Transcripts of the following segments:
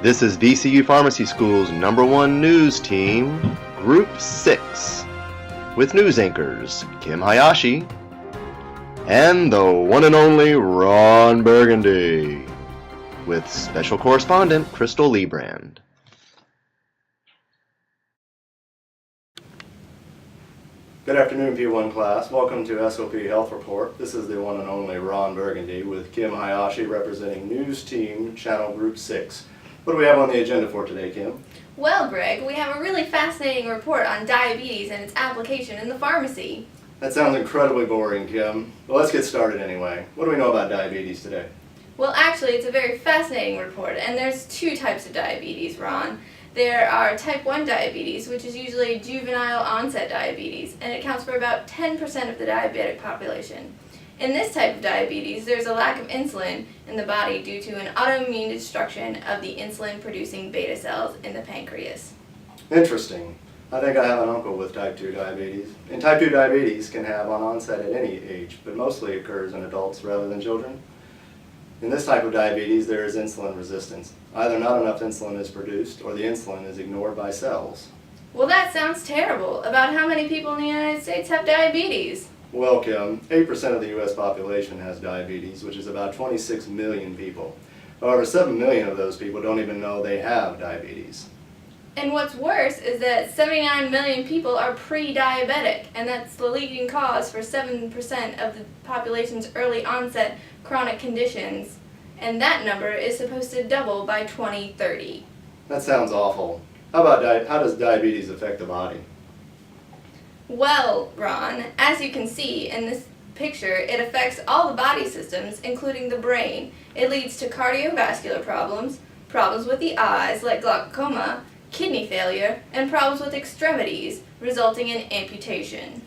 This is VCU Pharmacy School's #1 news team, Group 6, with news anchors Kim Hayashi and the one and only Ron Burgundy, with special correspondent Crystal Liebrand. Good afternoon, P1 class. Welcome to SOP Health Report. This is the one and only Ron Burgundy with Kim Hayashi representing News Team Channel Group 6. What do we have on the agenda for today, Kim? Well, Greg, we have a really fascinating report on diabetes and its application in the pharmacy. That sounds incredibly boring, Kim. Well, let's get started anyway. What do we know about diabetes today? Well, actually, it's a very fascinating report, and there's two types of diabetes, Ron. There are type 1 diabetes, which is usually juvenile onset diabetes, and it accounts for about 10% of the diabetic population. In this type of diabetes, there's a lack of insulin in the body due to an autoimmune destruction of the insulin-producing beta cells in the pancreas. Interesting. I think I have an uncle with type 2 diabetes. And type 2 diabetes can have on onset at any age, but mostly occurs in adults rather than children. In this type of diabetes, there is insulin resistance. Either not enough insulin is produced, or the insulin is ignored by cells. Well, that sounds terrible. About how many people in the United States have diabetes? Well, Kim, 8% of the U.S. population has diabetes, which is about 26 million people. However, 7 million of those people don't even know they have diabetes. And what's worse is that 79 million people are pre-diabetic, and that's the leading cause for 7% of the population's early onset chronic conditions, and that number is supposed to double by 2030. That sounds awful. How does diabetes affect the body? Well, Ron, as you can see in this picture, it affects all the body systems, including the brain. It leads to cardiovascular problems, problems with the eyes like glaucoma, kidney failure, and problems with extremities, resulting in amputation.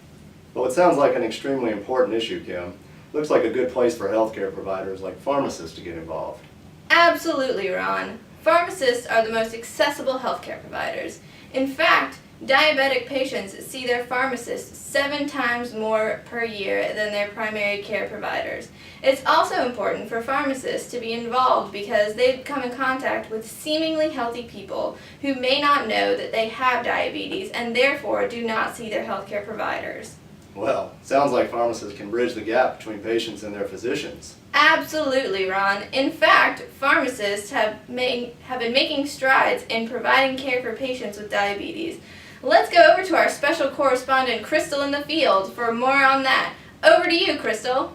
Well, it sounds like an extremely important issue, Kim. Looks like a good place for healthcare providers like pharmacists to get involved. Absolutely, Ron. Pharmacists are the most accessible healthcare providers. In fact, diabetic patients see their pharmacists 7 times more per year than their primary care providers. It's also important for pharmacists to be involved because they come in contact with seemingly healthy people who may not know that they have diabetes and therefore do not see their healthcare providers. Well, sounds like pharmacists can bridge the gap between patients and their physicians. Absolutely, Ron. In fact, pharmacists have been making strides in providing care for patients with diabetes. Let's go over to our special correspondent, Crystal, in the field for more on that. Over to you, Crystal.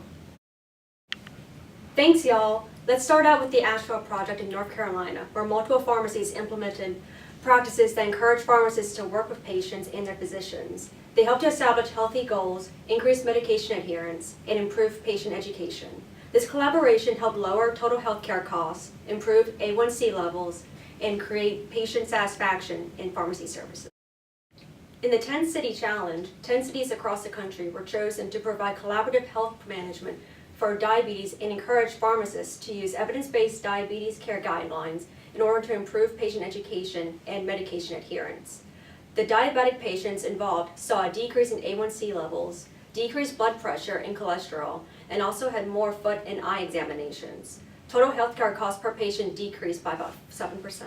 Thanks, y'all. Let's start out with the Asheville project in North Carolina, where multiple pharmacies implemented practices that encourage pharmacists to work with patients and their physicians. They help to establish healthy goals, increase medication adherence, and improve patient education. This collaboration helped lower total health care costs, improve A1C levels, and create patient satisfaction in pharmacy services. In the 10-City Challenge, 10 cities across the country were chosen to provide collaborative health management for diabetes and encourage pharmacists to use evidence-based diabetes care guidelines in order to improve patient education and medication adherence. The diabetic patients involved saw a decrease in A1C levels, decreased blood pressure and cholesterol, and also had more foot and eye examinations. Total healthcare costs per patient decreased by about 7%.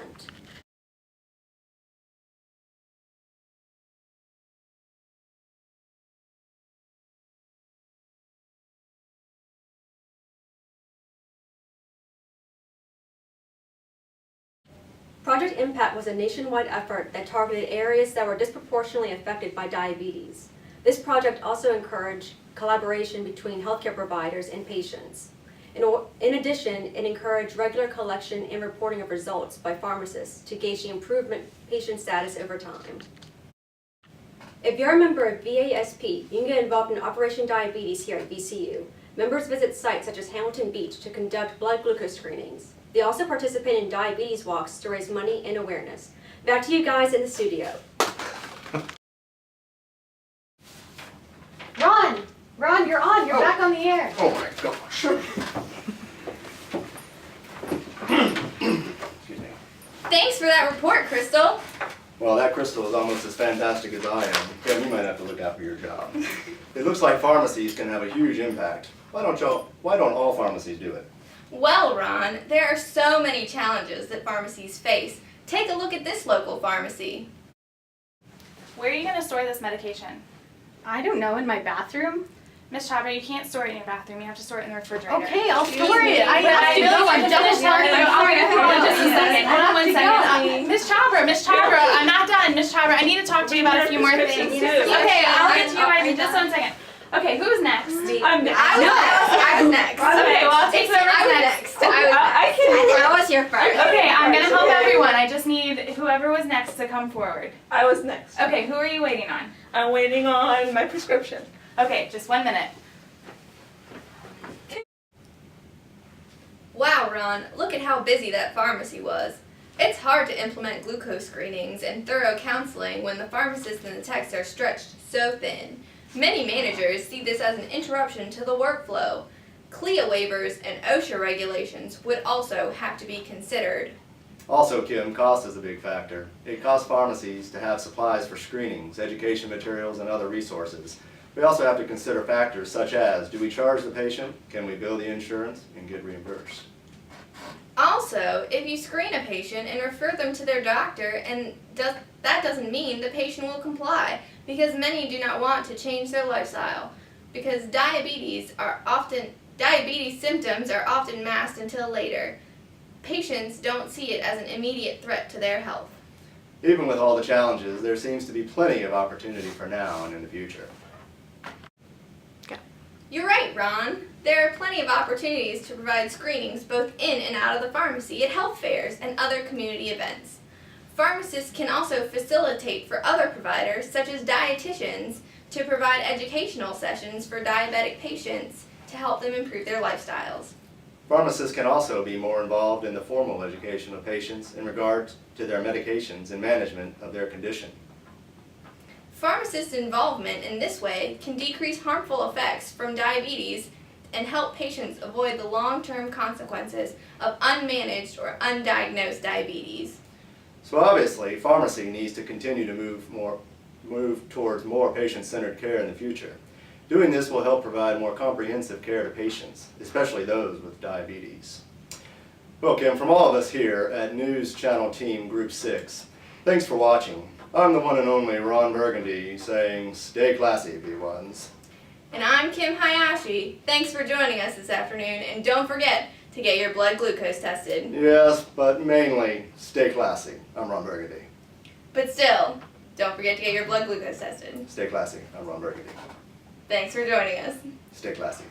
Project Impact was a nationwide effort that targeted areas that were disproportionately affected by diabetes. This project also encouraged collaboration between healthcare providers and patients. In addition, it encouraged regular collection and reporting of results by pharmacists to gauge the improvement patient status over time. If you're a member of VASP, you can get involved in Operation Diabetes here at VCU. Members visit sites such as Hamilton Beach to conduct blood glucose screenings. They also participate in diabetes walks to raise money and awareness. Back to you guys in the studio. Ron, you're on. You're back on the air. Oh my gosh. Excuse me. Thanks for that report, Crystal. Well, that Crystal is almost as fantastic as I am. Kim, you might have to look out for your job. It looks like pharmacies can have a huge impact. Why don't all pharmacies do it? Well, Ron, there are so many challenges that pharmacies face. Take a look at this local pharmacy. Where are you going to store this medication? I don't know, in my bathroom? Miss Chabra, you can't store it in your bathroom. You have to store it in the refrigerator. Okay, I'll Excuse store me, it. I but have to go. I'm double telling you. Hold on just a second. Hold on one second. Miss Chabra, I'm not done. Miss Chabra, I need to talk to you about a few more things. Okay, I'll get to you guys in just 1 second. Okay, who's next? I'm next. I was next. Okay, well, I'll take whoever's I was next. next. I was here first. Okay, I'm going to help everyone. I just need whoever was next to come forward. I was next. Okay, who are you waiting on? I'm waiting on my prescription. Okay, just 1 minute. Wow, Ron, look at how busy that pharmacy was. It's hard to implement glucose screenings and thorough counseling when the pharmacist and the techs are stretched so thin. Many managers see this as an interruption to the workflow. CLIA waivers and OSHA regulations would also have to be considered. Also, Kim, cost is a big factor. It costs pharmacies to have supplies for screenings, education materials, and other resources. We also have to consider factors such as, do we charge the patient, can we bill the insurance, and get reimbursed? Also, if you screen a patient and refer them to their doctor, that doesn't mean the patient will comply, because many do not want to change their lifestyle. Because diabetes symptoms are often masked until later. Patients don't see it as an immediate threat to their health. Even with all the challenges, there seems to be plenty of opportunity for now and in the future. You're right, Ron. There are plenty of opportunities to provide screenings both in and out of the pharmacy at health fairs and other community events. Pharmacists can also facilitate for other providers, such as dietitians, to provide educational sessions for diabetic patients to help them improve their lifestyles. Pharmacists can also be more involved in the formal education of patients in regard to their medications and management of their condition. Pharmacist involvement in this way can decrease harmful effects from diabetes and help patients avoid the long-term consequences of unmanaged or undiagnosed diabetes. So obviously, pharmacy needs to continue to move towards more patient-centered care in the future. Doing this will help provide more comprehensive care to patients, especially those with diabetes. Well, Kim, from all of us here at News Channel Team Group 6, thanks for watching. I'm the one and only Ron Burgundy saying, stay classy, V1s. And I'm Kim Hayashi. Thanks for joining us this afternoon, and don't forget to get your blood glucose tested. Yes, but mainly, stay classy. I'm Ron Burgundy. But still, don't forget to get your blood glucose tested. Stay classy. I'm Ron Burgundy. Thanks for joining us. Stay classy.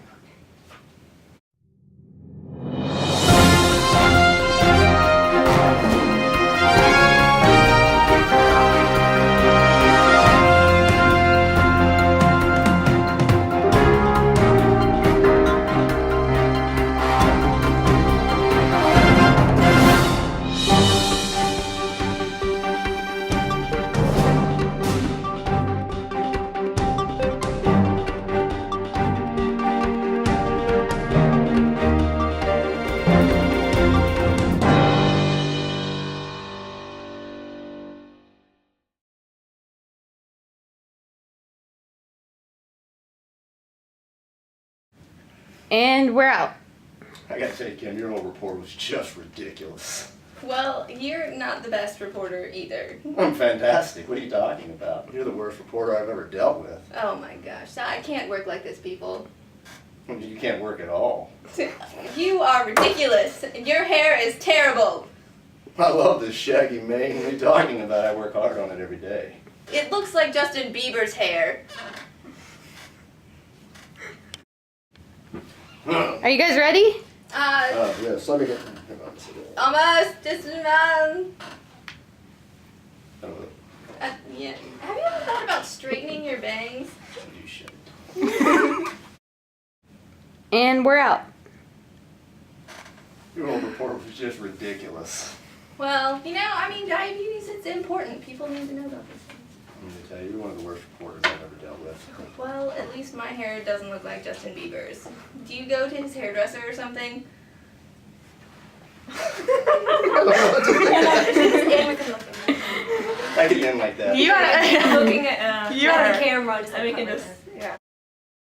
And we're out. I gotta say, Kim, your old report was just ridiculous. Well, you're not the best reporter either. I'm fantastic. What are you talking about? You're the worst reporter I've ever dealt with. Oh my gosh, I can't work like this, people. You can't work at all. You are ridiculous. Your hair is terrible. I love this shaggy mane. What are you talking about? I work hard on it every day. It looks like Justin Bieber's hair. Are you guys ready? Yes, let me get... Almost. Just Oh, yeah. Have you ever thought about straightening your bangs? you should. And we're out. Your old report was just ridiculous. Well, diabetes, it's important. People need to know about this. I'm going to tell you, you're one of the worst reporters I've ever dealt with. Well, at least my hair doesn't look like Justin Bieber's. Do you go to his hairdresser or something? I could end like that. You are looking at Not the camera, just I like can cover just it.